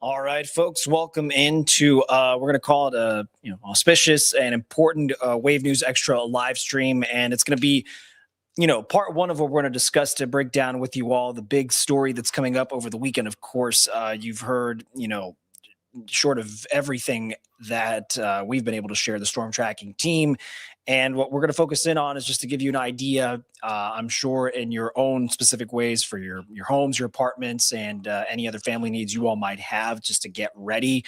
All right, folks, welcome into we're going to call it a auspicious and important Wave News Extra live stream, and it's going to be part one of what we're going to discuss to break down with you all the big story that's coming up over the weekend. Of course, you've heard short of everything that we've been able to share, the storm tracking team. And what we're going to focus in on is just to give you an idea, I'm sure in your own specific ways for your homes, your apartments, and any other family needs you all might have just to get ready.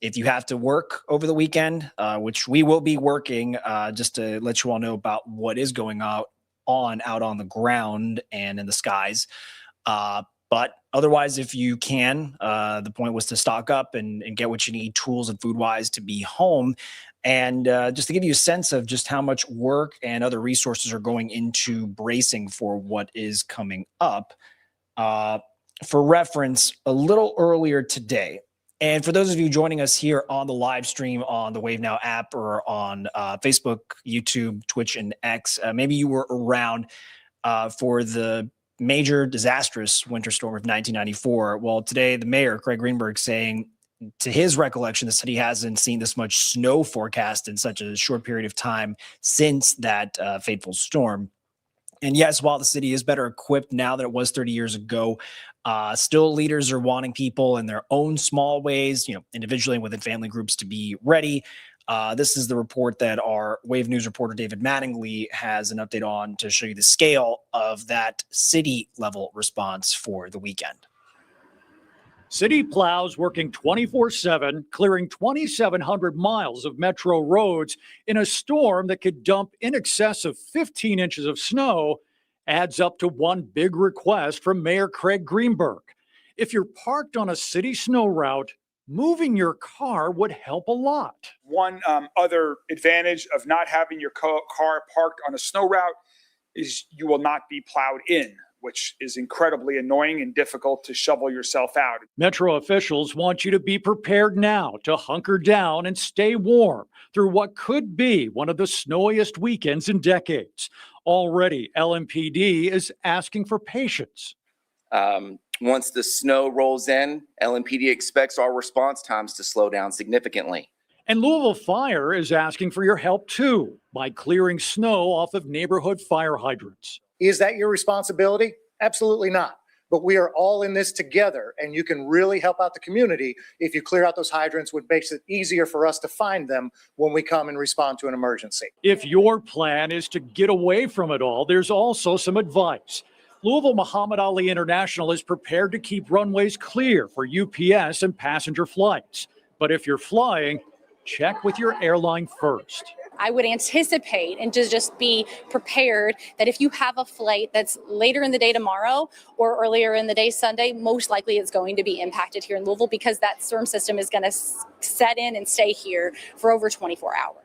If you have to work over the weekend, which we will be working, just to let you all know about what is going out on the ground and in the skies. But otherwise, if you can, the point was to stock up and get what you need, tools and food-wise, to be home. And just to give you a sense of just how much work and other resources are going into bracing for what is coming up. For reference, a little earlier today, and for those of you joining us here on the live stream on the Wave Now app or on Facebook, YouTube, Twitch, and X, maybe you were around for the major disastrous winter storm of 1994. Well, today the mayor, Craig Greenberg, saying to his recollection, the city hasn't seen this much snow forecast in such a short period of time since that fateful storm. And yes, while the city is better equipped now than it was 30 years ago, still leaders are wanting people in their own small ways, individually and within family groups, to be ready. This is the report that our Wave News reporter, David Mattingly, has an update on to show you the scale of that city level response for the weekend. City plows working 24/7, clearing 2,700 miles of metro roads in a storm that could dump in excess of 15 inches of snow adds up to one big request from Mayor Craig Greenberg. If you're parked on a city snow route, moving your car would help a lot. One other advantage of not having your car parked on a snow route is you will not be plowed in, which is incredibly annoying and difficult to shovel yourself out. Metro officials want you to be prepared now to hunker down and stay warm through what could be one of the snowiest weekends in decades. Already, LMPD is asking for patience. Once the snow rolls in, LMPD expects our response times to slow down significantly. And Louisville Fire is asking for your help too by clearing snow off of neighborhood fire hydrants. Is that your responsibility? Absolutely not. But we are all in this together, and you can really help out the community if you clear out those hydrants, which makes it easier for us to find them when we come and respond to an emergency. If your plan is to get away from it all, there's also some advice. Louisville Muhammad Ali International is prepared to keep runways clear for UPS and passenger flights. But if you're flying, check with your airline first. I would anticipate and to just be prepared that if you have a flight that's later in the day tomorrow or earlier in the day Sunday, most likely it's going to be impacted here in Louisville because that storm system is going to set in and stay here for over 24 hours.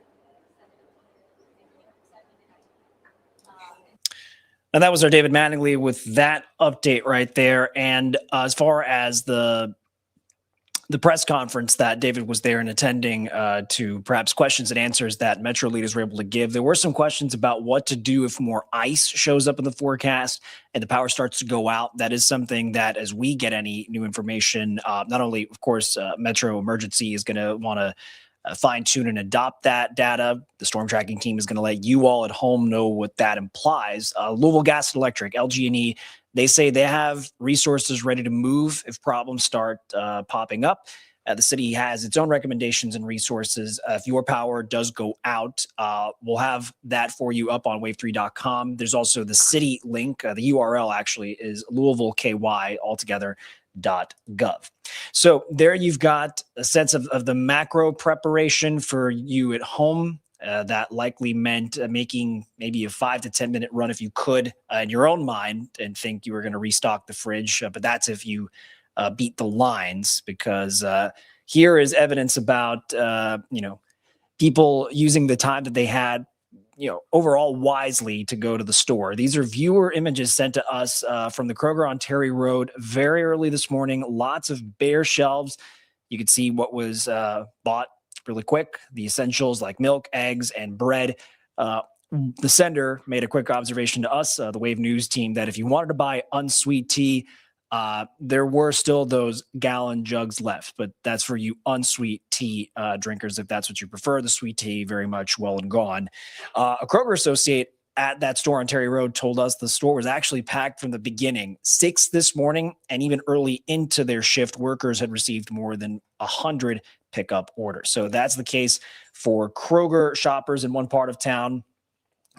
And that was our David Mattingly with that update right there. And as far as the press conference that David was there and attending to perhaps questions and answers that Metro leaders were able to give, there were some questions about what to do if more ice shows up in the forecast and the power starts to go out. That is something that as we get any new information, not only, of course, Metro Emergency is going to want to fine-tune and adopt that data. The storm tracking team is going to let you all at home know what that implies. Louisville Gas and Electric, LG&E, they say they have resources ready to move if problems start popping up. The city has its own recommendations and resources. If your power does go out, we'll have that for you up on wave3.com. There's also the city link. The URL actually is LouisvilleKY altogether. .gov. So there you've got a sense of the macro preparation for you at home. That likely meant making maybe a 5 to 10 minute run if you could in your own mind and think you were going to restock the fridge. But that's if you beat the lines, because here is evidence about, people using the time that they had overall wisely to go to the store. These are viewer images sent to us from the Kroger on Terry Road very early this morning. Lots of bare shelves. You could see what was bought really quick. The essentials like milk, eggs, and bread. The sender made a quick observation to us, the Wave News team, that if you wanted to buy unsweet tea, there were still those gallon jugs left, but that's for you unsweet tea drinkers. If that's what you prefer, the sweet tea very much well and gone. A Kroger associate at that store on Terry Road told us the store was actually packed from the beginning. 6 this morning, and even early into their shift, workers had received more than 100 pickup orders. So that's the case for Kroger shoppers in one part of town.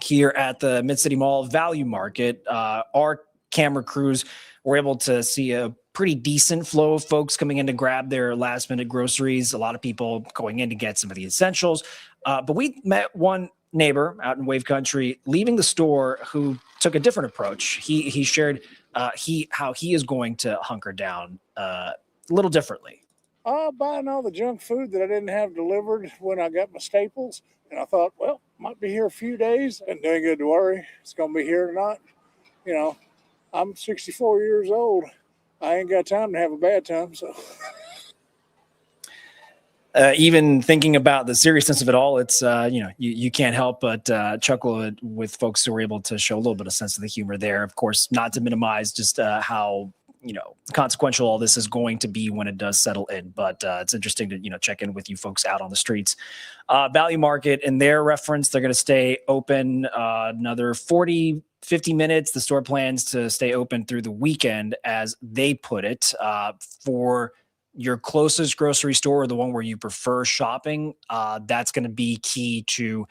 Here at the Mid-City Mall Value Market, our camera crews were able to see a pretty decent flow of folks coming in to grab their last-minute groceries. A lot of people going in to get some of the essentials. But we met one neighbor out in Wave Country leaving the store who took a different approach. He shared how he is going to hunker down a little differently. Buying all the junk food that I didn't have delivered when I got my staples. And I thought, well, might be here a few days and ain't good to worry. It's going to be here or not. You know, I'm 64 years old. I ain't got time to have a bad time. So even thinking about the seriousness of it all, it's, you can't help but chuckle with folks who were able to show a little bit of sense of the humor there. Of course, not to minimize just how, consequential all this is going to be when it does settle in. But it's interesting to, check in with you folks out on the streets. Value Market, in their reference, they're going to stay open another 40, 50 minutes. The store plans to stay open through the weekend, as they put it. For your closest grocery store, or the one where you prefer shopping, that's going to be key to,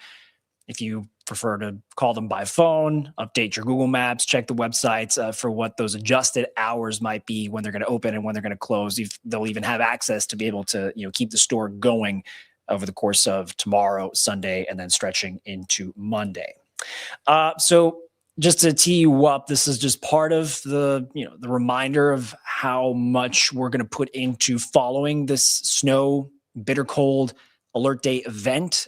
if you prefer to call them by phone, update your Google Maps, check the websites for what those adjusted hours might be when they're going to open and when they're going to close. They'll even have access to be able to, keep the store going over the course of tomorrow, Sunday, and then stretching into Monday. So just to tee you up, this is just part of the reminder of how much we're going to put into following this snow, bitter cold alert day event.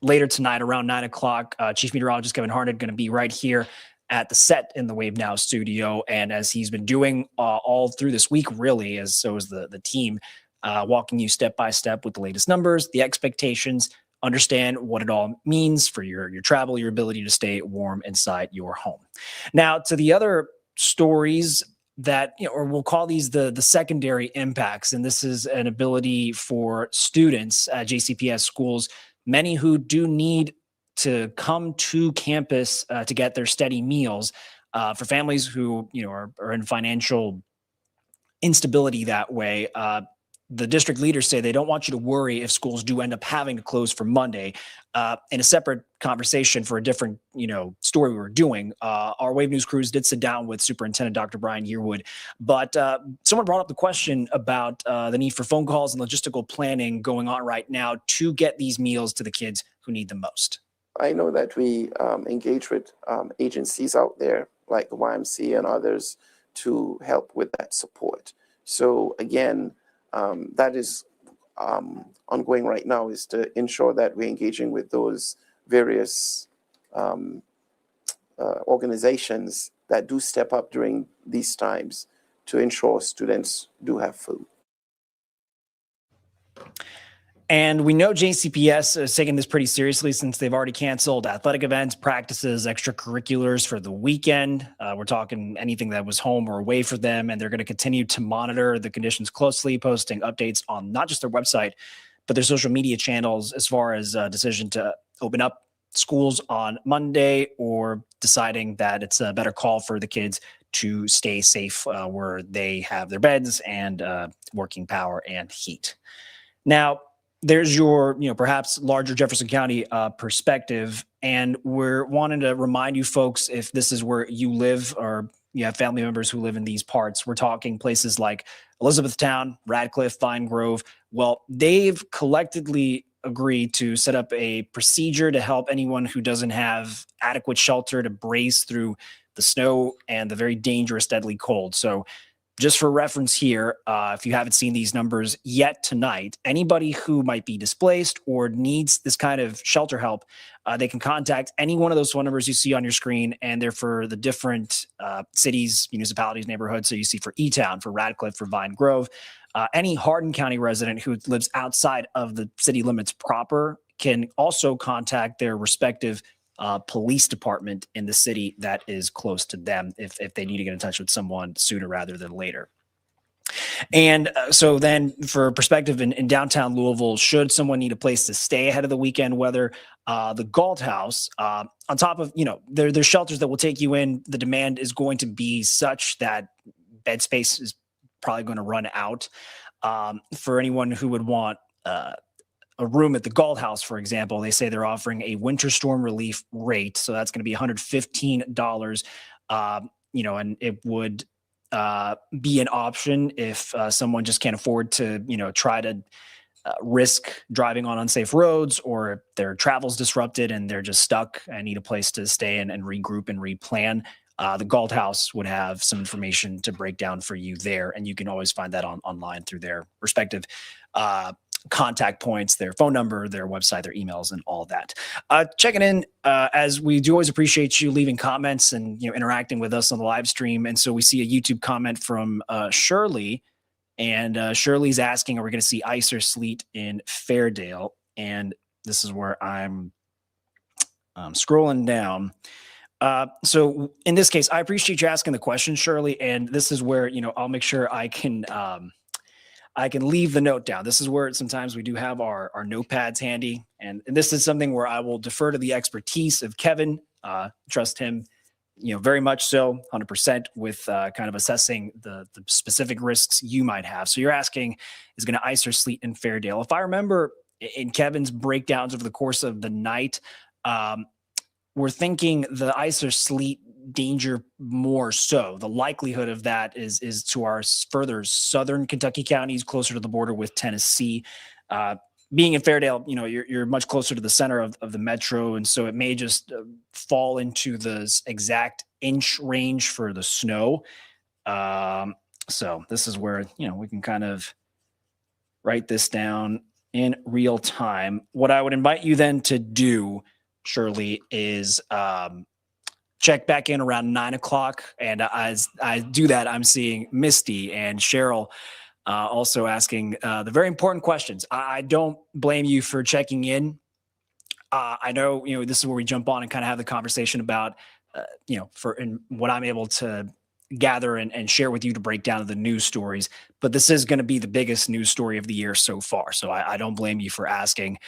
Later tonight around 9 o'clock, Chief Meteorologist Kevin Harned going to be right here at the set in the Wave Now studio. And as he's been doing all through this week, really, as so is the team, walking you step by step with the latest numbers, the expectations, understand what it all means for your travel, your ability to stay warm inside your home. Now, to the other stories that, or we'll call these the secondary impacts. And this is an ability for students at JCPS schools, many who do need to come to campus to get their steady meals. For families who are in financial instability that way, the district leaders say they don't want you to worry if schools do end up having to close for Monday. In a separate conversation for a different story we were doing, our Wave News crews did sit down with Superintendent Dr. Brian Yearwood, but someone brought up the question about the need for phone calls and logistical planning going on right now to get these meals to the kids who need them most. I know that we engage with agencies out there like the YMCA and others to help with that support. So again, that is ongoing right now, is to ensure that we're engaging with those various organizations that do step up during these times to ensure students do have food. And we know JCPS is taking this pretty seriously since they've already canceled athletic events, practices, extracurriculars for the weekend. We're talking anything that was home or away for them, and they're going to continue to monitor the conditions closely, posting updates on not just their website, but their social media channels as far as a decision to open up schools on Monday, or deciding that it's a better call for the kids to stay safe where they have their beds and working power and heat. Now, there's your, perhaps larger Jefferson County perspective. And we're wanting to remind you folks, if this is where you live or you have family members who live in these parts, we're talking places like Elizabethtown, Radcliffe, Vine Grove. Well, they've collectively agreed to set up a procedure to help anyone who doesn't have adequate shelter to brace through the snow and the very dangerous, deadly cold. So just for reference here, if you haven't seen these numbers yet tonight, anybody who might be displaced or needs this kind of shelter help, they can contact any one of those phone numbers you see on your screen, and they're for the different cities, municipalities, neighborhoods. So you see for E-Town, for Radcliffe, for Vine Grove. Any Hardin County resident who lives outside of the city limits proper can also contact their respective police department in the city that is close to them if they need to get in touch with someone sooner rather than later. And so then for perspective in downtown Louisville, should someone need a place to stay ahead of the weekend weather, the Galt House, on top of, there's shelters that will take you in. The demand is going to be such that bed space is probably going to run out. For anyone who would want a room at the Galt House, for example, they say they're offering a winter storm relief rate. So that's going to be $115, and it would be an option if someone just can't afford to, try to risk driving on unsafe roads, or if their travel's disrupted and they're just stuck and need a place to stay and regroup and replan. The Galt House would have some information to break down for you there, and you can always find that online through their respective contact points, their phone number, their website, their emails, and all that. Checking in, as we do always appreciate you leaving comments and interacting with us on the live stream. And so we see a YouTube comment from Shirley, and Shirley's asking, are we going to see ice or sleet in Fairdale? And this is where I'm scrolling down. So in this case, I appreciate you asking the question, Shirley, and this is where I'll make sure I can leave the note down. This is where sometimes we do have our notepads handy. And this is something where I will defer to the expertise of Kevin, trust him, very much so, 100% with kind of assessing the specific risks you might have. So you're asking, is going to ice or sleet in Fairdale? If I remember in Kevin's breakdowns over the course of the night, we're thinking the ice or sleet danger more so. The likelihood of that is to our further southern Kentucky counties, closer to the border with Tennessee. Being in Fairdale, you're much closer to the center of the metro, and so it may just fall into the exact inch range for the snow. So this is where we can kind of write this down in real time. What I would invite you then to do, Shirley, is check back in around 9 o'clock. And as I do that, I'm seeing Misty and Cheryl also asking the very important questions. I don't blame you for checking in. I know, this is where we jump on and kind of have the conversation about, what I'm able to gather and share with you to break down the news stories. But this is going to be the biggest news story of the year so far. So I don't blame you for asking.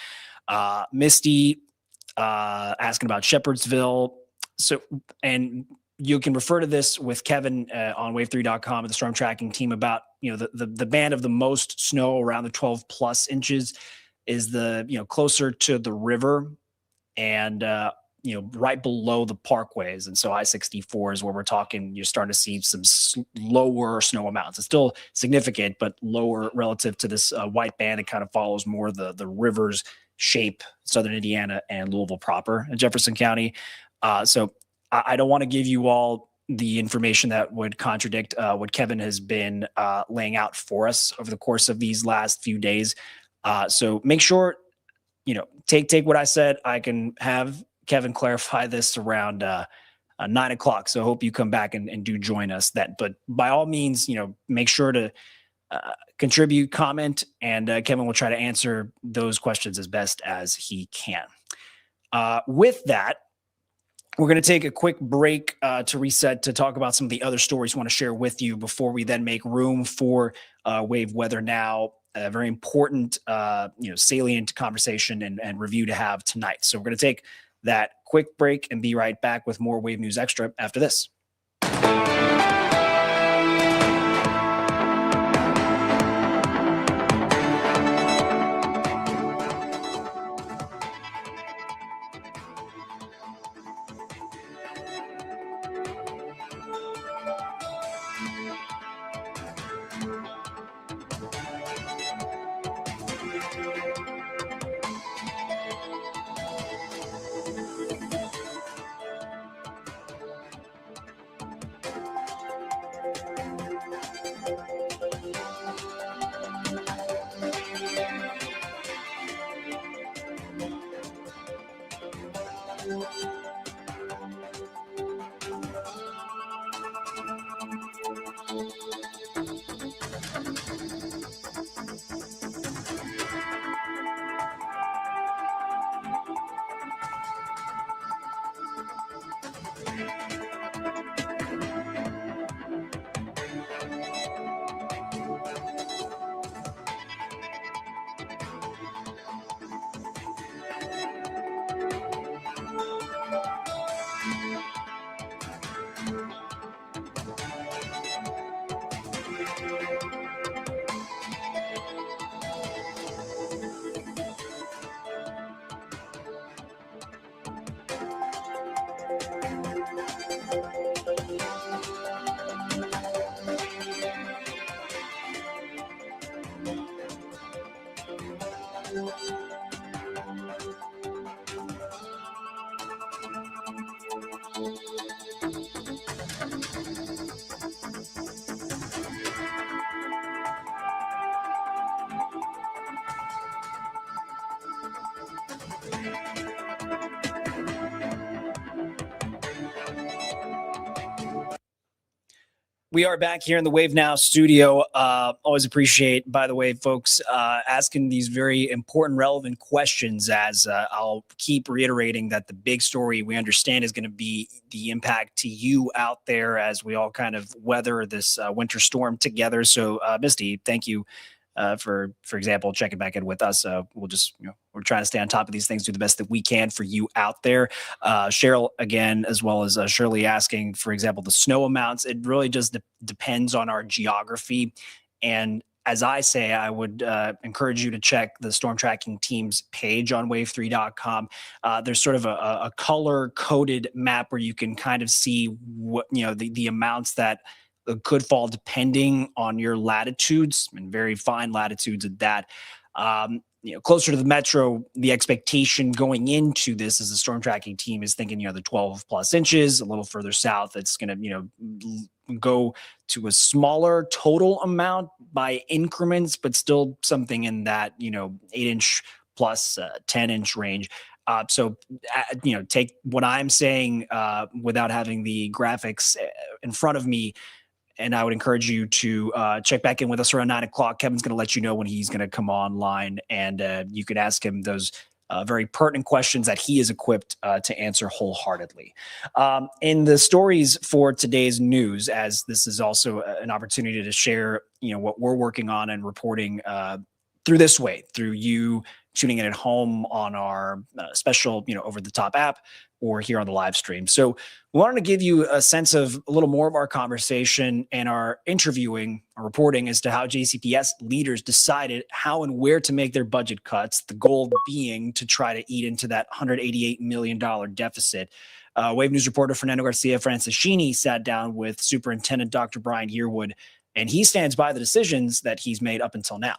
Misty asking about Shepherdsville. So, and you can refer to this with Kevin on wave3.com and the storm tracking team about, the band of the most snow around the 12 plus inches is the, closer to the river and, right below the parkways. And so I-64 is where we're talking, you're starting to see some lower snow amounts. It's still significant, but lower relative to this white band. It kind of follows more the river's shape, Southern Indiana and Louisville proper in Jefferson County. So I don't want to give you all the information that would contradict what Kevin has been laying out for us over the course of these last few days. So make sure, take what I said. I can have Kevin clarify this around 9 o'clock. So I hope you come back and do join us then. But by all means, make sure to contribute, comment, and Kevin will try to answer those questions as best as he can. With that, we're going to take a quick break to reset to talk about some of the other stories we want to share with you before we then make room for Wave Weather Now, a very important, salient conversation and review to have tonight. So we're going to take that quick break and be right back with more Wave News Extra after this. We are back here in the Wave Now studio. Always appreciate, by the way, folks, asking these very important, relevant questions, as I'll keep reiterating that the big story we understand is going to be the impact to you out there as we all kind of weather this winter storm together. So, Misty, thank you for example, checking back in with us. We'll just, we're trying to stay on top of these things, do the best that we can for you out there. Cheryl, again, as well as Shirley asking, for example, the snow amounts. It really just depends on our geography. And as I say, I would encourage you to check the storm tracking team's page on wave3.com. There's sort of a color coded map where you can kind of see what, the amounts that could fall depending on your latitudes, and very fine latitudes at that. Closer to the metro, the expectation going into this as the storm tracking team is thinking, the 12 plus inches. A little further south, it's going to, go to a smaller total amount by increments, but still something in that, 8-inch plus 10-inch range. So, take what I'm saying without having the graphics in front of me. And I would encourage you to check back in with us around 9 o'clock. Kevin's going to let you know when he's going to come online, and you could ask him those very pertinent questions that he is equipped to answer wholeheartedly. In the stories for today's news, as this is also an opportunity to share, what we're working on and reporting through this way, through you tuning in at home on our special, over-the-top app, or here on the live stream. So we wanted to give you a sense of a little more of our conversation and our interviewing, our reporting as to how JCPS leaders decided how and where to make their budget cuts, the goal being to try to eat into that $188 million deficit. Wave News reporter Fernando Garcia Francischini sat down with Superintendent Dr. Brian Yearwood, and he stands by the decisions that he's made up until now.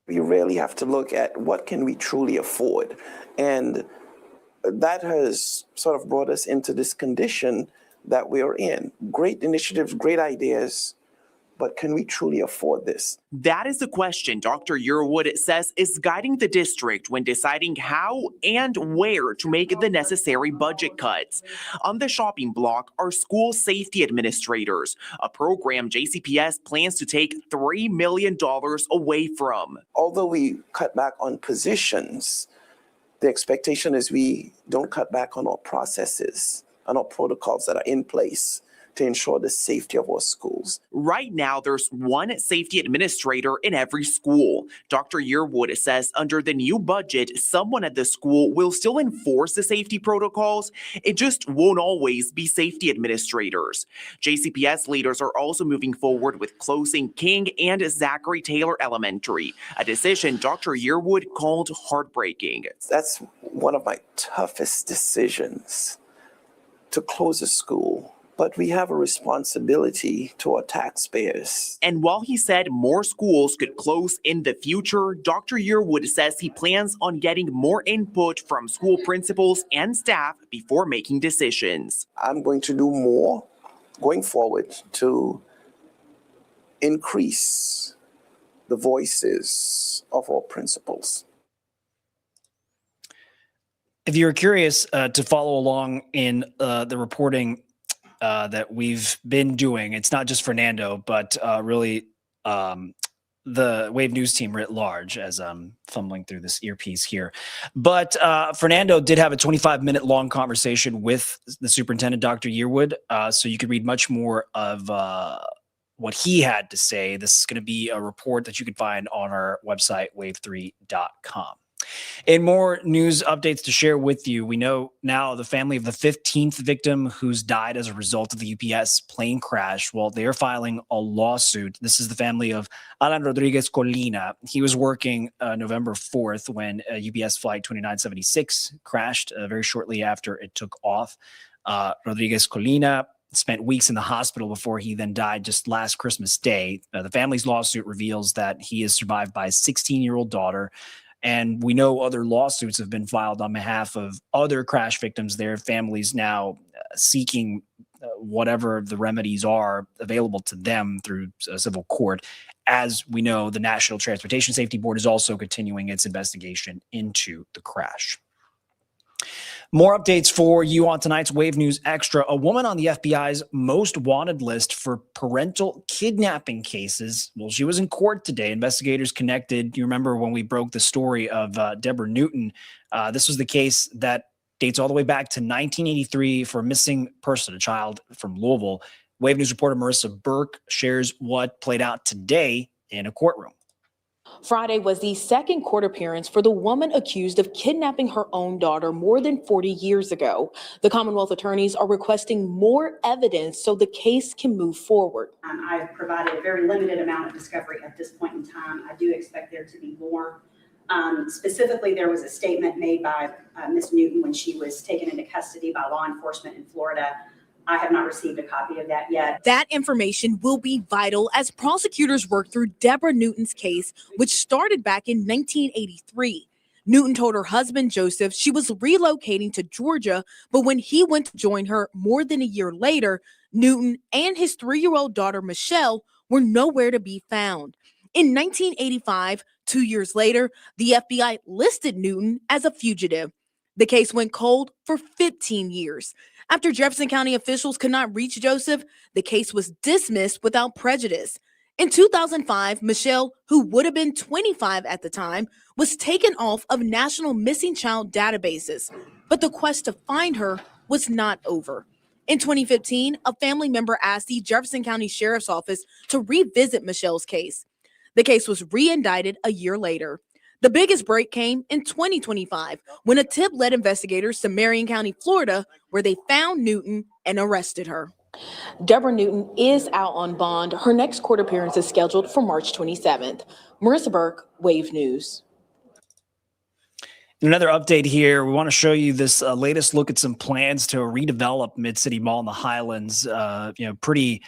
We really have to look at what can we truly afford. And that has sort of brought us into this condition that we are in. Great initiatives, great ideas, but can we truly afford this? That is the question Dr. Yearwood says is guiding the district when deciding how and where to make the necessary budget cuts. On the shopping block are school safety administrators, a program JCPS plans to take $3 million away from. Although we cut back on positions, the expectation is we don't cut back on our processes and our protocols that are in place to ensure the safety of our schools. Right now, there's one safety administrator in every school. Dr. Yearwood says under the new budget, someone at the school will still enforce the safety protocols. It just won't always be safety administrators. JCPS leaders are also moving forward with closing King and Zachary Taylor Elementary, a decision Dr. Yearwood called heartbreaking. That's one of my toughest decisions, to close a school. But we have a responsibility to our taxpayers. And while he said more schools could close in the future, Dr. Yearwood says he plans on getting more input from school principals and staff before making decisions. I'm going to do more going forward to increase the voices of our principals. If you're curious to follow along in the reporting that we've been doing, it's not just Fernando, but really the Wave News team writ large, as I'm fumbling through this earpiece here. But Fernando did have a 25-minute long conversation with the superintendent, Dr. Yearwood, so you could read much more of what he had to say. This is going to be a report that you can find on our website, wave3.com. In more news updates to share with you, we know now the family of the 15th victim who's died as a result of the UPS plane crash. Well, they are filing a lawsuit. This is the family of Alan Rodriguez Colina. He was working November 4th when UPS flight 2976 crashed very shortly after it took off. Rodriguez Colina spent weeks in the hospital before he then died just last Christmas Day. The family's lawsuit reveals that he is survived by a 16-year-old daughter. And we know other lawsuits have been filed on behalf of other crash victims. Their families now seeking whatever the remedies are available to them through a civil court. As we know, the National Transportation Safety Board is also continuing its investigation into the crash. More updates for you on tonight's Wave News Extra. A woman on the FBI's most wanted list for parental kidnapping cases. Well, she was in court today. Investigators connected. You remember when we broke the story of Deborah Newton? This was the case that dates all the way back to 1983 for a missing person, a child from Louisville. Wave News reporter Marissa Burke shares what played out today in a courtroom. Friday was the second court appearance for the woman accused of kidnapping her own daughter more than 40 years ago. The Commonwealth attorneys are requesting more evidence so the case can move forward. I've provided a very limited amount of discovery at this point in time. I do expect there to be more. Specifically, there was a statement made by Ms. Newton when she was taken into custody by law enforcement in Florida. I have not received a copy of that yet. That information will be vital as prosecutors work through Deborah Newton's case, which started back in 1983. Newton told her husband, Joseph, she was relocating to Georgia, but when he went to join her more than a year later, Newton and his 3-year-old daughter, Michelle, were nowhere to be found. In 1985, 2 years later, the FBI listed Newton as a fugitive. The case went cold for 15 years. After Jefferson County officials could not reach Joseph, the case was dismissed without prejudice. In 2005, Michelle, who would have been 25 at the time, was taken off of national missing child databases. But the quest to find her was not over. In 2015, a family member asked the Jefferson County Sheriff's Office to revisit Michelle's case. The case was re-indicted a year later. The biggest break came in 2025 when a tip led investigators to Marion County, Florida, where they found Newton and arrested her. Deborah Newton is out on bond. Her next court appearance is scheduled for March 27th. Marissa Burke, Wave News. Another update here. We want to show you this latest look at some plans to redevelop Mid-City Mall in the Highlands. Pretty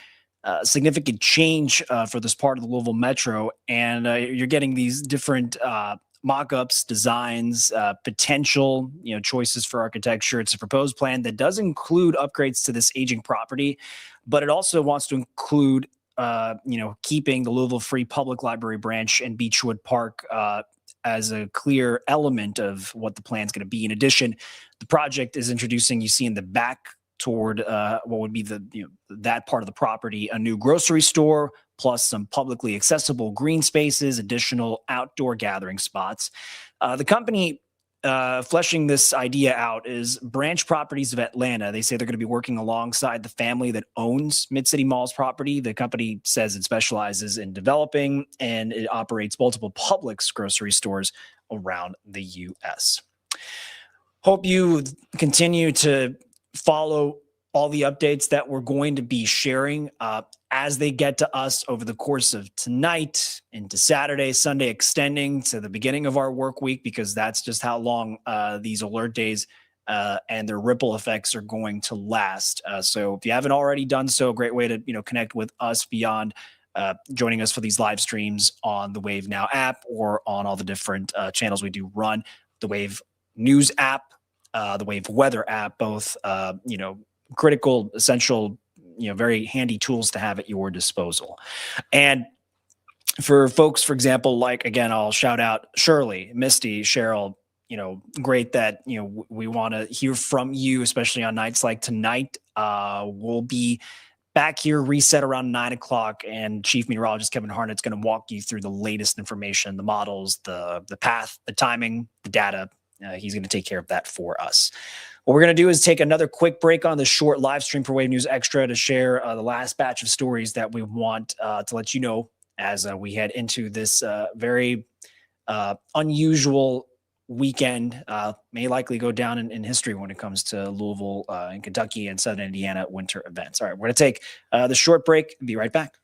significant change for this part of the Louisville Metro. And you're getting these different mock-ups, designs, potential, choices for architecture. It's a proposed plan that does include upgrades to this aging property, but it also wants to include, keeping the Louisville Free Public Library branch and Beechwood Park as a clear element of what the plan is going to be. In addition, the project is introducing, you see in the back toward what would be that part of the property, a new grocery store, plus some publicly accessible green spaces, additional outdoor gathering spots. The company fleshing this idea out is Branch Properties of Atlanta. They say they're going to be working alongside the family that owns Mid-City Mall's property. The company says it specializes in developing and it operates multiple Publix grocery stores around the U.S. Hope you continue to follow all the updates that we're going to be sharing as they get to us over the course of tonight into Saturday, Sunday, extending to the beginning of our work week, because that's just how long these alert days and their ripple effects are going to last. So if you haven't already done so, a great way to connect with us beyond joining us for these live streams on the Wave Now app or on all the different channels we do run, the Wave News app, the Wave Weather app, both, critical, essential, very handy tools to have at your disposal. And for folks, for example, like, again, I'll shout out Shirley, Misty, Cheryl, great that, we want to hear from you, especially on nights like tonight. We'll be back here reset around 9 o'clock, and Chief Meteorologist Kevin Harnett's going to walk you through the latest information, the models, the path, the timing, the data. He's going to take care of that for us. What we're going to do is take another quick break on the short live stream for Wave News Extra to share the last batch of stories that we want to let you know as we head into this very unusual weekend. May likely go down in history when it comes to Louisville and Kentucky and Southern Indiana winter events. All right, we're going to take the short break and be right back.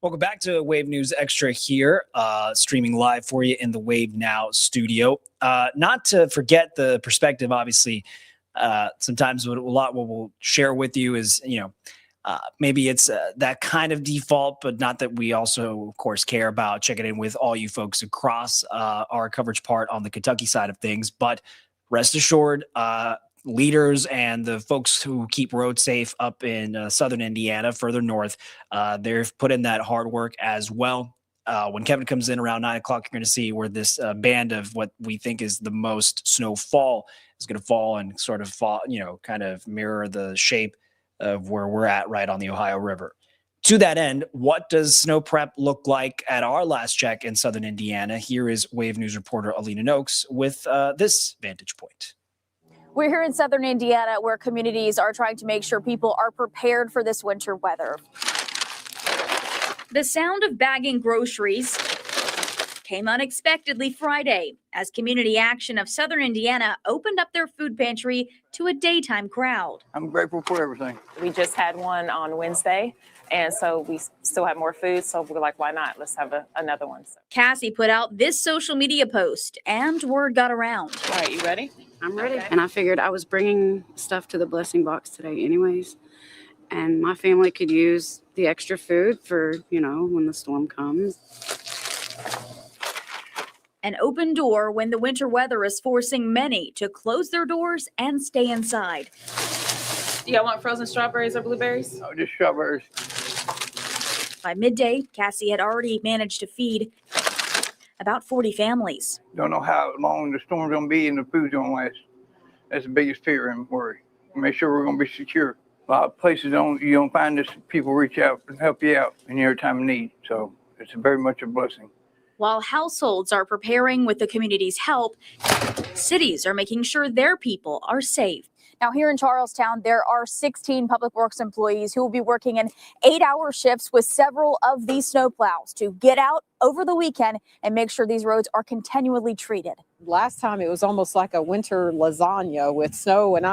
Welcome back to Wave News Extra here, streaming live for you in the Wave Now studio. Not to forget the perspective, obviously, sometimes what we'll share with you is, maybe it's that kind of default, but not that we also, of course, care about checking in with all you folks across our coverage part on the Kentucky side of things. But rest assured, leaders and the folks who keep roads safe up in southern Indiana, further north, they've put in that hard work as well. When Kevin comes in around 9 o'clock, you're going to see where this band of what we think is the most snowfall is going to fall and sort of fall, kind of mirror the shape of where we're at right on the Ohio River. To that end, what does snow prep look like at our last check in southern Indiana? Here is Wave News reporter Alina Noakes with this vantage point. We're here in southern Indiana where communities are trying to make sure people are prepared for this winter weather. The sound of bagging groceries came unexpectedly Friday as Community Action of Southern Indiana opened up their food pantry to a daytime crowd. I'm grateful for everything. We just had one on Wednesday, and so we still have more food, so we're like, why not? Let's have another one. So. Cassie put out this social media post, and word got around. All right, you ready? I'm ready. Okay. And I figured I was bringing stuff to the blessing box today anyways, and my family could use the extra food for, when the storm comes. An open door when the winter weather is forcing many to close their doors and stay inside. Do y'all want frozen strawberries or blueberries? Oh, just strawberries. By midday, Cassie had already managed to feed about 40 families. Don't know how long the storm's going to be and the food's going to last. That's the biggest fear and worry. Make sure we're going to be secure. A lot of places you don't find this. People reach out and help you out in your time of need. So it's very much a blessing. While households are preparing with the community's help, cities are making sure their people are safe. Now, here in Charlestown, there are 16 public works employees who will be working in 8-hour shifts with several of these snowplows to get out over the weekend and make sure these roads are continually treated. Last time it was almost like a winter lasagna with snow and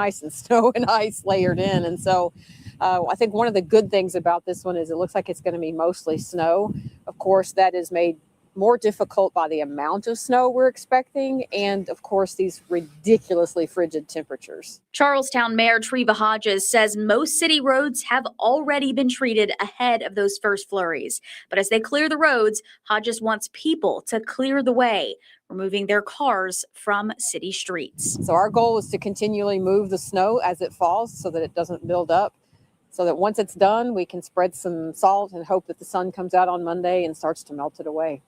ice layered in. And so I think one of the good things about this one is it looks like it's going to be mostly snow. Of course, that is made more difficult by the amount of snow we're expecting and, of course, these ridiculously frigid temperatures. Charlestown Mayor Treva Hodges says most city roads have already been treated ahead of those first flurries. But as they clear the roads, Hodges wants people to clear the way, removing their cars from city streets. So our goal is to continually move the snow as it falls so that it doesn't build up, so that once it's done, we can spread some salt and hope that the sun comes out on Monday and starts to melt it away.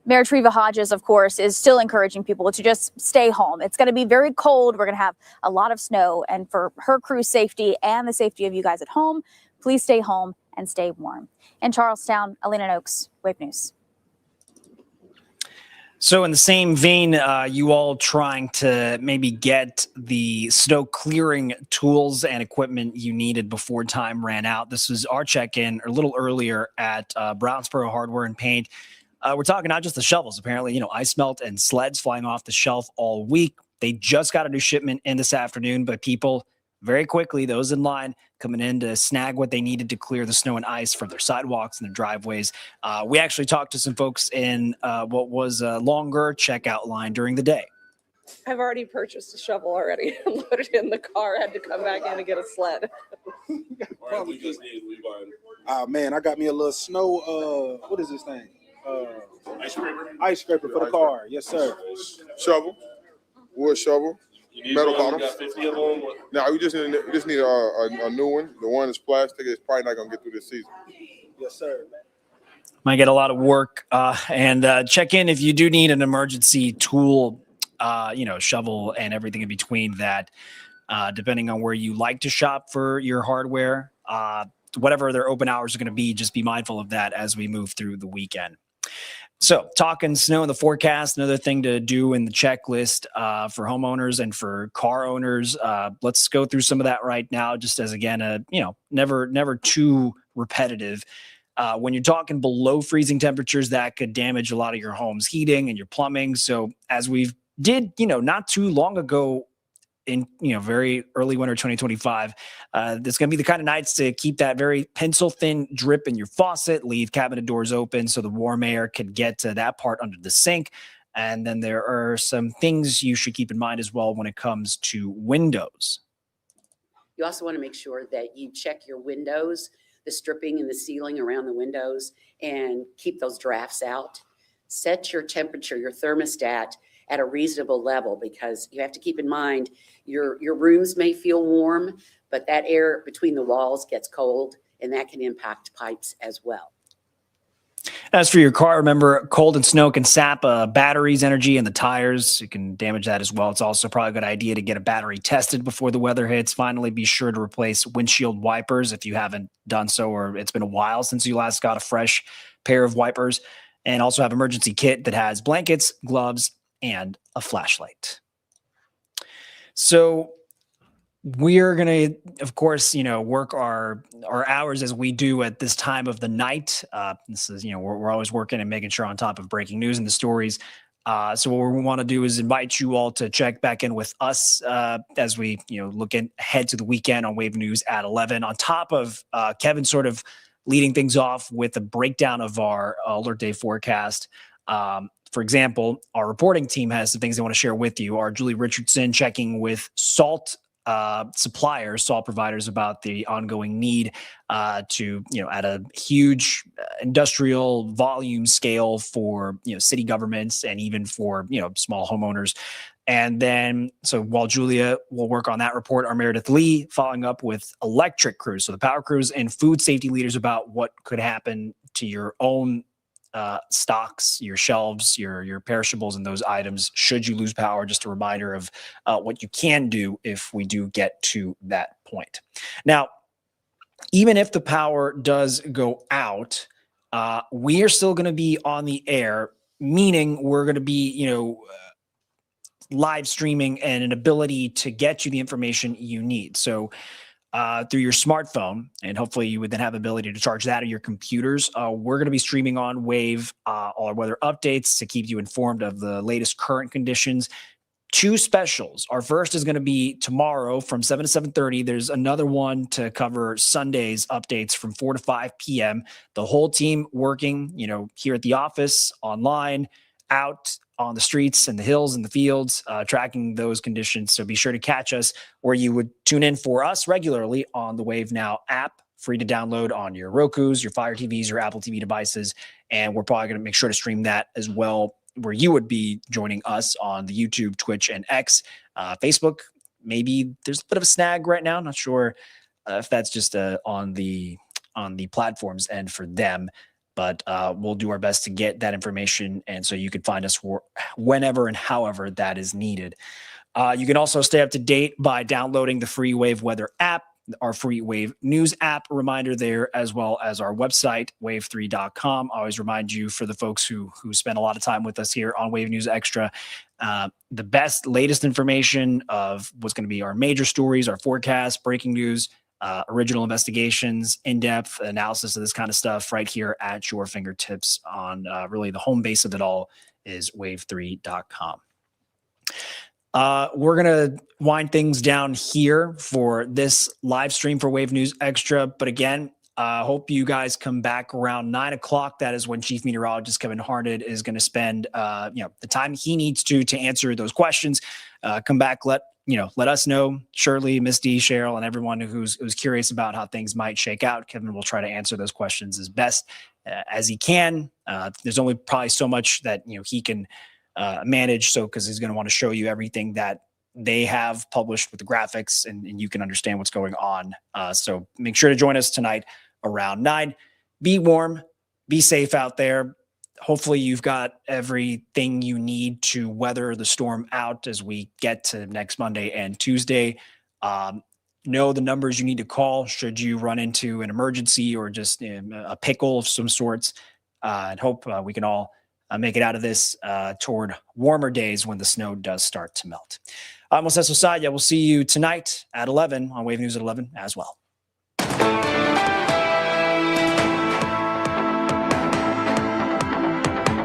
Mayor Treva Hodges, of course, is still encouraging people to just stay home. It's going to be very cold. We're going to have a lot of snow. And for her crew's safety and the safety of you guys at home, please stay home and stay warm. In Charlestown, Alina Noakes, Wave News. So in the same vein, you all trying to maybe get the snow clearing tools and equipment you needed before time ran out. This was our check-in a little earlier at Brownsboro Hardware and Paint. We're talking not just the shovels, apparently, ice melt and sleds flying off the shelf all week. They just got a new shipment in this afternoon, but people very quickly, those in line coming in to snag what they needed to clear the snow and ice from their sidewalks and their driveways. We actually talked to some folks in what was a longer checkout line during the day. I've already purchased a shovel already and loaded it in the car. I had to come back in and get a sled. Man, I got me a little snow, what is this thing? Ice scraper for the car. Yes, sir. Shovel, wood shovel, metal bottom. Now we just need a new one. The one that's plastic is probably not gonna get through this season. Yes, sir. Might get a lot of work and check in if you do need an emergency tool, shovel and everything in between that, depending on where you like to shop for your hardware. Whatever their open hours are going to be, just be mindful of that as we move through the weekend. So talking snow in the forecast, another thing to do in the checklist for homeowners and for car owners. Let's go through some of that right now, just as, again, never too repetitive. When you're talking below freezing temperatures, that could damage a lot of your home's heating and your plumbing. So as we did, not too long ago in, very early winter 2025. There's going to be the kind of nights to keep that very pencil thin drip in your faucet, leave cabinet doors open so the warm air could get to that part under the sink. And then there are some things you should keep in mind as well when it comes to windows. You also want to make sure that you check your windows, the stripping and the sealing around the windows, and keep those drafts out. Set your temperature, your thermostat at a reasonable level, because you have to keep in mind your rooms may feel warm, but that air between the walls gets cold, and that can impact pipes as well. As for your car, remember, cold and snow can sap batteries, energy, and the tires. It can damage that as well. It's also probably a good idea to get a battery tested before the weather hits. Finally, be sure to replace windshield wipers if you haven't done so, or it's been a while since you last got a fresh pair of wipers. And also have emergency kit that has blankets, gloves, and a flashlight. So we're going to, of course, work our hours as we do at this time of the night. This is, we're always working and making sure on top of breaking news and the stories. So what we want to do is invite you all to check back in with us as we, look ahead to the weekend on Wave News at 11. On top of Kevin sort of leading things off with a breakdown of our alert day forecast. For example, our reporting team has some things they want to share with you. Our Julie Richardson checking with salt suppliers, salt providers, about the ongoing need to, at a huge industrial volume scale for, city governments and even for, small homeowners. And then, so while Julia will work on that report, our Meredith Lee following up with electric crews, so the power crews and food safety leaders, about what could happen to your own stocks, your shelves, your perishables, and those items should you lose power. Just a reminder of what you can do if we do get to that point. Now, even if the power does go out, we are still going to be on the air, meaning we're going to be, live streaming and an ability to get you the information you need. So through your smartphone, and hopefully you would then have the ability to charge that or your computers. We're going to be streaming on Wave all our weather updates to keep you informed of the latest current conditions. 2 specials. Our first is going to be tomorrow from 7 to 7:30. There's another one to cover Sunday's updates from 4 to 5 p.m. The whole team working, here at the office, online, out on the streets and the hills and the fields, tracking those conditions. So be sure to catch us where you would tune in for us regularly on the Wave Now app, free to download on your Rokus, your Fire TVs, your Apple TV devices. And we're probably going to make sure to stream that as well, where you would be joining us on the YouTube, Twitch, and X. Facebook, maybe there's a bit of a snag right now. Not sure if that's just on the platforms and for them. But we'll do our best to get that information, and so you can find us whenever and however that is needed. You can also stay up to date by downloading the free Wave Weather app, our free Wave News app. A reminder there, as well as our website, wave3.com. I always remind you, for the folks who spend a lot of time with us here on Wave News Extra, the best, latest information of what's going to be our major stories, our forecasts, breaking news, original investigations, in-depth analysis of this kind of stuff right here at your fingertips on really the home base of it all is wave3.com. We're going to wind things down here for this live stream for Wave News Extra. But again, hope you guys come back around 9 o'clock. That is when Chief Meteorologist Kevin Harned is going to spend the time he needs to answer those questions. Come back, let us know, Shirley, Misty, Cheryl, and everyone who's curious about how things might shake out. Kevin will try to answer those questions as best as he can. There's only probably so much that he can manage, so because he's going to want to show you everything that they have published with the graphics, and you can understand what's going on. So make sure to join us tonight around 9. Be warm, be safe out there. Hopefully you've got everything you need to weather the storm out as we get to next Monday and Tuesday. Know the numbers you need to call should you run into an emergency or just a pickle of some sorts. And hope we can all make it out of this toward warmer days when the snow does start to melt. I'm Jose Sosaya. We'll see you tonight at 11 on Wave News at 11 as well.